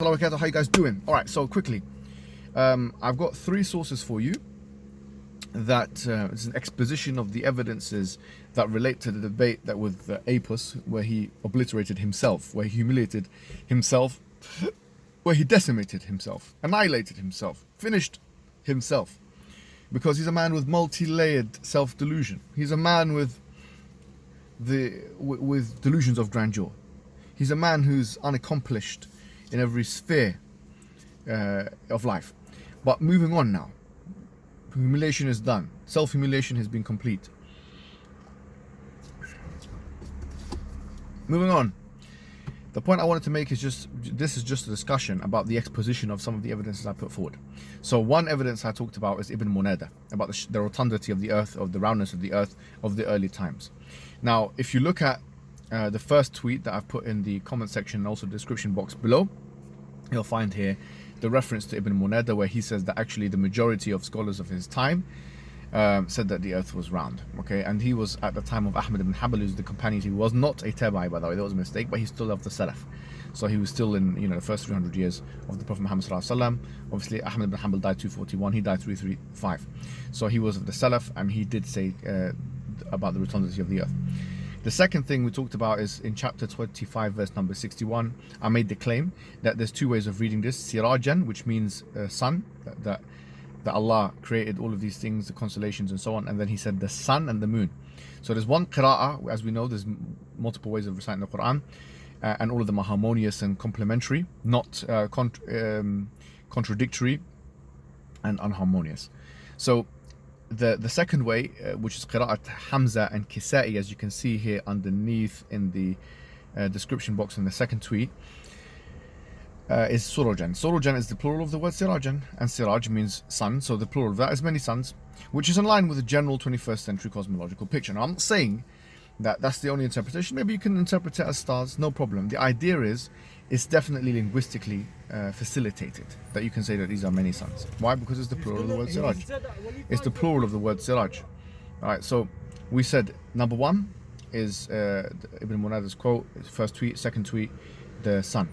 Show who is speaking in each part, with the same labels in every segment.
Speaker 1: Hello, how you guys doing? All right, so quickly, I've got three sources for you that it's an exposition of the evidences that relate to the debate that with Apis, where he obliterated himself, where he humiliated himself, where he decimated himself, annihilated himself, finished himself, because he's a man with multi-layered self-delusion. He's a man with delusions of grandeur. He's a man who's unaccomplished in every sphere of life. But moving on now, humiliation is done. Self-humiliation has been complete. Moving on. The point I wanted to make is this is just a discussion about the exposition of some of the evidences I put forward. So one evidence I talked about is Ibn Munada, about the rotundity of the earth, of the roundness of the earth of the early times. Now, if you look at the first tweet that I've put in the comment section and also the description box below, you'll find here the reference to Ibn Munada, where he says that actually the majority of scholars of his time said that the earth was round. Okay, and he was at the time of Ahmad ibn Hanbal, who's the companion. He was not a tabi'i, by the way, that was a mistake, but he still loved the Salaf. So he was still in the first 300 years of the Prophet Muhammad sallallahu alaihi wasallam. Obviously, Ahmad ibn Hanbal died 241, he died 335. So he was of the Salaf, and he did say about the rotundity of the earth. The second thing we talked about is in chapter 25, verse number 61. I made the claim that there's two ways of reading this. Sirajan, which means sun, that Allah created all of these things, the constellations and so on, and then he said the sun and the moon. So there's one qira'ah, as we know, there's multiple ways of reciting the Quran, and all of them are harmonious and complementary, not contradictory and unharmonious. So the second way, which is qira'at Hamza and Kisa'i, as you can see here underneath in the description box in the second tweet, is Surujan. Surujan is the plural of the word Sirajan, and Siraj means sun, so the plural of that is many suns, which is in line with the general 21st century cosmological picture. Now, I'm not saying that that's the only interpretation. Maybe you can interpret it as stars, no problem. The idea is, it's definitely linguistically facilitated that you can say that these are many suns. Why? Because it's the plural of the word Siraj. It's the plural of the word Siraj. All right, so we said number one is Ibn Munada's quote, first tweet, second tweet, the sun.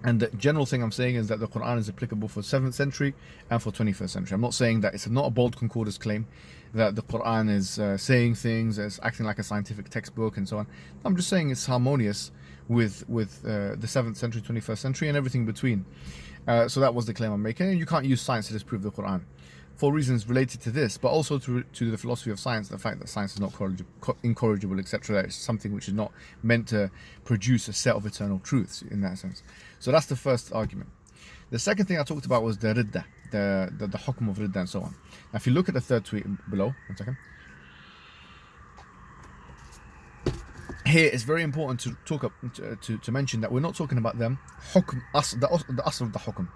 Speaker 1: And the general thing I'm saying is that the Quran is applicable for 7th century and for 21st century. I'm not saying that it's not a bold concordance claim that the Quran is saying things, it's acting like a scientific textbook and so on. I'm just saying it's harmonious with the 7th century, 21st century, and everything between. So that was the claim I'm making. And you can't use science to disprove the Quran for reasons related to this, but also to the philosophy of science, the fact that science is not incorrigible, etc. It's something which is not meant to produce a set of eternal truths in that sense. So that's the first argument. The second thing I talked about was the ridda, the hukm of ridda and so on. Now, if you look at the third tweet below, one second. Here it's very important to talk to mention that we're not talking about them hukm, the asl of the hukm.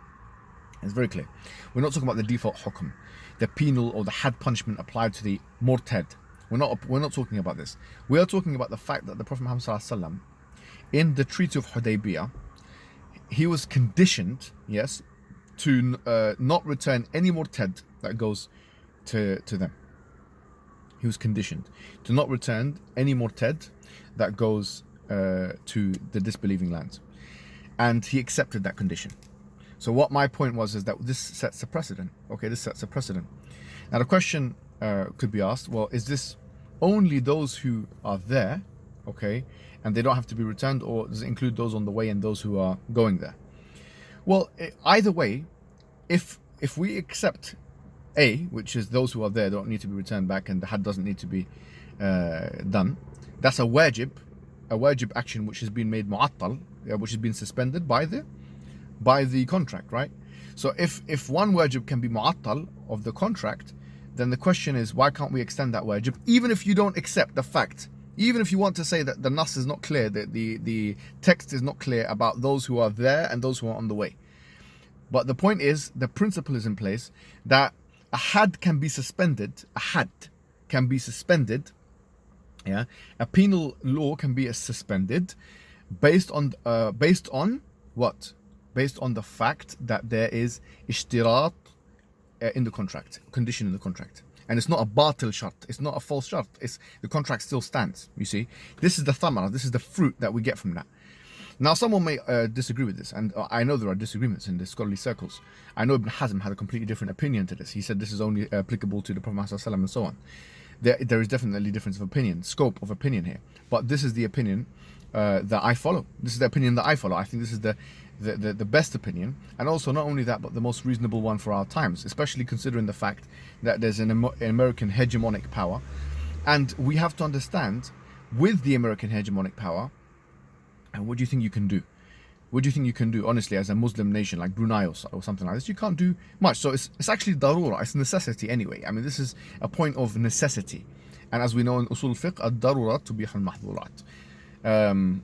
Speaker 1: It's very clear. We're not talking about the default hukm, the penal or the had punishment applied to the murtad. We're not talking about this. We are talking about the fact that the Prophet Muhammad sallallahu alaihi wasallam, in the Treaty of Hudaybiyah, he was conditioned, yes, to not return any murtad that goes to them. He was conditioned to not return any murtad that goes to the disbelieving lands, and he accepted that condition. So what my point was is that this sets a precedent. Okay, this sets a precedent. Now the question could be asked, well, is this only those who are there, okay, and they don't have to be returned, or does it include those on the way and those who are going there? Well, either way, if we accept A, which is those who are there don't need to be returned back and the had doesn't need to be done, that's a wajib action which has been made mu'attal, which has been suspended by the contract, right? So if one wajib can be mu'attal of the contract, then the question is, why can't we extend that wajib, even if you don't accept the fact, even if you want to say that the nas is not clear, that the text is not clear about those who are there and those who are on the way. But the point is, the principle is in place that a had can be suspended, yeah, a penal law can be suspended based on what? Based on the fact that there is ishtirat in the contract, condition in the contract. And it's not a batil shart, it's not a false shart, it's the contract still stands, you see. This is the thamara, this is the fruit that we get from that. Now, someone may disagree with this, and I know there are disagreements in the scholarly circles. I know Ibn Hazm had a completely different opinion to this. He said this is only applicable to the Prophet Muhammad ﷺ and so on. There is definitely difference of opinion, scope of opinion here. But this is the opinion that I follow. This is the opinion that I follow. I think this is the best opinion, and also not only that, but the most reasonable one for our times, especially considering the fact that there's an American hegemonic power. And we have to understand, with the American hegemonic power, and what do you think you can do? What do you think you can do, honestly, as a Muslim nation like Brunei or something like this? You can't do much. So it's actually darura, it's necessity anyway. I mean, this is a point of necessity. And as we know in Usul Fiqh, ad-darura tubih al-mahdhurat.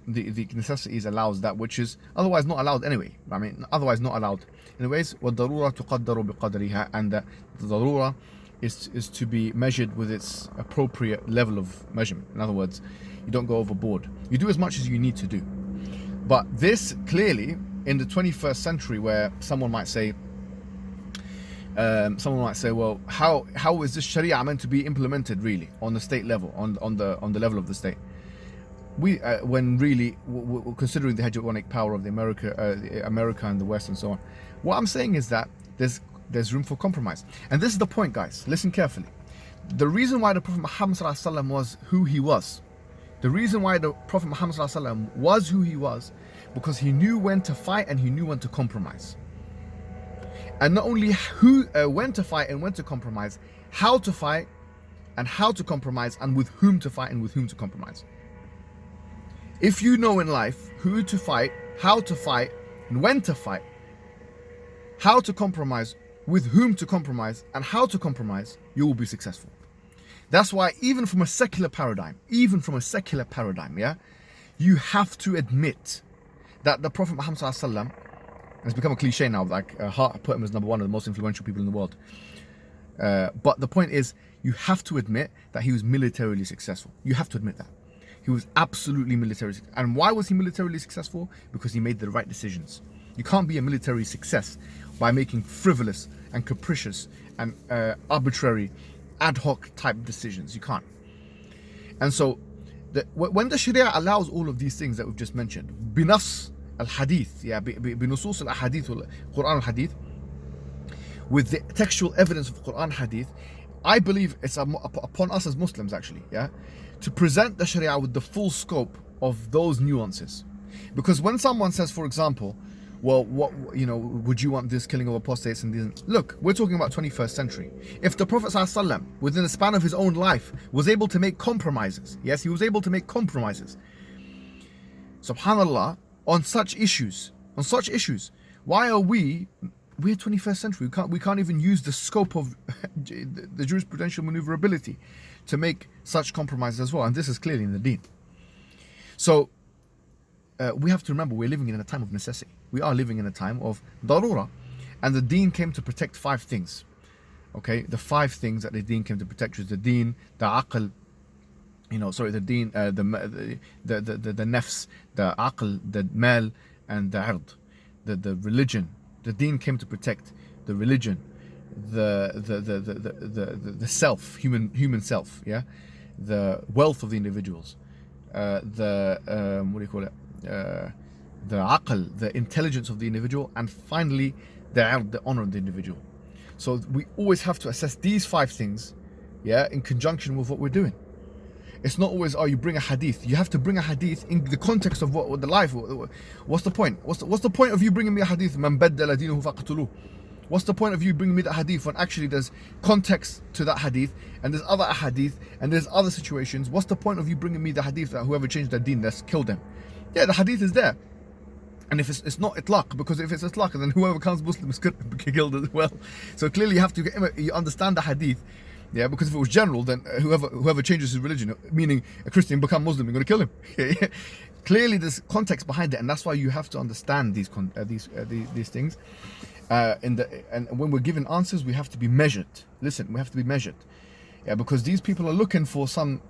Speaker 1: The necessities allows that which is otherwise not allowed anyway. I mean, otherwise not allowed. Anyways, وَالضَّرُورَةُ تُقَدَّرُ بِقَدْرِهَا, and the darura is to be measured with its appropriate level of measurement. In other words, you don't go overboard. You do as much as you need to do. But this clearly, in the 21st century, where someone might say, well, how is this Sharia meant to be implemented really on the state level, on the level of the state? When really considering the hegemonic power of the America and the West and so on, what I'm saying is that there's room for compromise, and this is the point, guys. Listen carefully. The reason why the Prophet Muhammad ﷺ was who he was. The reason why the Prophet Muhammad ﷺ was who he was, because he knew when to fight and he knew when to compromise. And not only when to fight and when to compromise, how to fight and how to compromise, and with whom to fight and with whom to compromise. If you know in life who to fight, how to fight, and when to fight, how to compromise, with whom to compromise, and how to compromise, you will be successful. That's why even from a secular paradigm, yeah, you have to admit that the Prophet Muhammad ﷺ, it's become a cliche now, like put him as number one of the most influential people in the world. But the point is, you have to admit that he was militarily successful. You have to admit that. He was absolutely militarily successful. And why was he militarily successful? Because he made the right decisions. You can't be a military success by making frivolous and capricious and arbitrary ad hoc type decisions. You can't. And so when the Sharia allows all of these things that we've just mentioned, binas al-hadith, binusus al-hadith, Quran al-hadith, with the textual evidence of Quran hadith, I believe it's upon us as Muslims actually, to present the Sharia with the full scope of those nuances. Because when someone says, for example, well, would you want this killing of apostates and these? Look, we're talking about 21st century. If the Prophet ﷺ, within the span of his own life, was able to make compromises, yes, he was able to make compromises, subhanallah, on such issues, why are we're 21st century, we can't even use the scope of the jurisprudential maneuverability to make such compromises as well, and this is clearly in the deen. So we have to remember, we're living in a time of necessity. We are living in a time of darura, and the deen came to protect 5 things. Okay, the 5 things that the deen came to protect was the deen, the aql, the deen, the nafs, the aql, the mal, and the ard, the religion. The deen came to protect the religion, the self, human self, the wealth of the individuals, the aql, the intelligence of the individual, and finally the honor of the individual. So we always have to assess these 5 things, in conjunction with what we're doing. It's not always, you bring a hadith. You have to bring a hadith in the context of what the life. What's the point? What's the point of you bringing me a hadith? Man baddala dinahu faqtuluh. What's the point of you bringing me that hadith when actually there's context to that hadith, and there's other hadith, and there's other situations? What's the point of you bringing me the hadith that whoever changed their deen, let's kill them? Yeah, the hadith is there. And if it's not itlaq, because if it's itlaq, then whoever becomes Muslim is going to be killed as well. So clearly you have to you understand the hadith. Yeah, because if it was general, then whoever changes his religion, meaning a Christian, become Muslim, you're going to kill him. Clearly, there's context behind it, and that's why you have to understand these things. And when we're given answers, we have to be measured. Listen, we have to be measured. Yeah, because these people are looking for some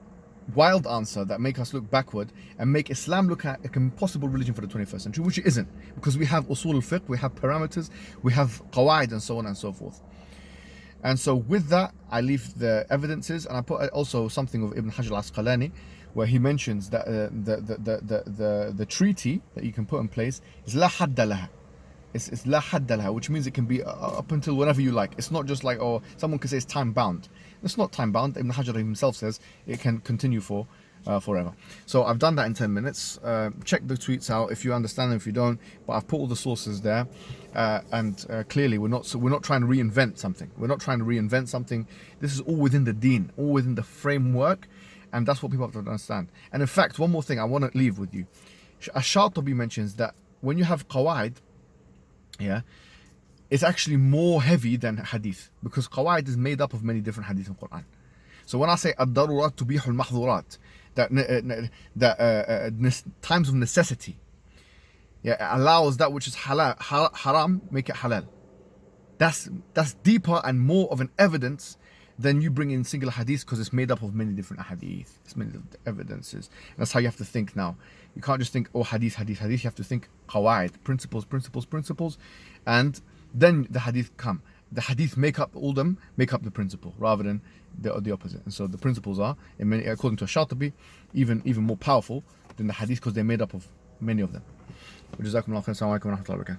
Speaker 1: wild answer that make us look backward and make Islam look like an impossible religion for the 21st century, which it isn't. Because we have usul al-fiqh, we have parameters, we have qawaid, and so on and so forth. And so with that, I leave the evidences, and I put also something of Ibn Hajar al-Asqalani, where he mentions that the treaty that you can put in place is la hadda laha. It's la hadda laha, which means it can be up until whenever you like. It's not just like, oh, someone could say it's time bound. It's not time bound. Ibn Hajar himself says it can continue for forever. So I've done that in 10 minutes. Check the tweets out if you understand them, if you don't. But I've put all the sources there, and clearly we're not trying to reinvent something. We're not trying to reinvent something. This is all within the deen, all within the framework, and that's what people have to understand. And in fact, one more thing I want to leave with you. Ash-Shatibi mentions that when you have qawaid, yeah, it's actually more heavy than hadith, because qawaid is made up of many different hadith in Quran. So when I say ad-darurat tubihu al-mahdhurat, that times of necessity, yeah, it allows that which is haram, make it halal. That's deeper and more of an evidence than you bring in single hadith, because it's made up of many different hadith. It's many different evidences. And that's how you have to think now. You can't just think, oh, hadith. You have to think qawaid, principles, and then the hadith come. The hadith make up the principle, rather than the opposite. And so the principles are, according to Shatibi, even more powerful than the hadith, because they're made up of many of them. Jazakumullah khairan. Assalamu alaikum wa rahmatullahi wa barakatuh.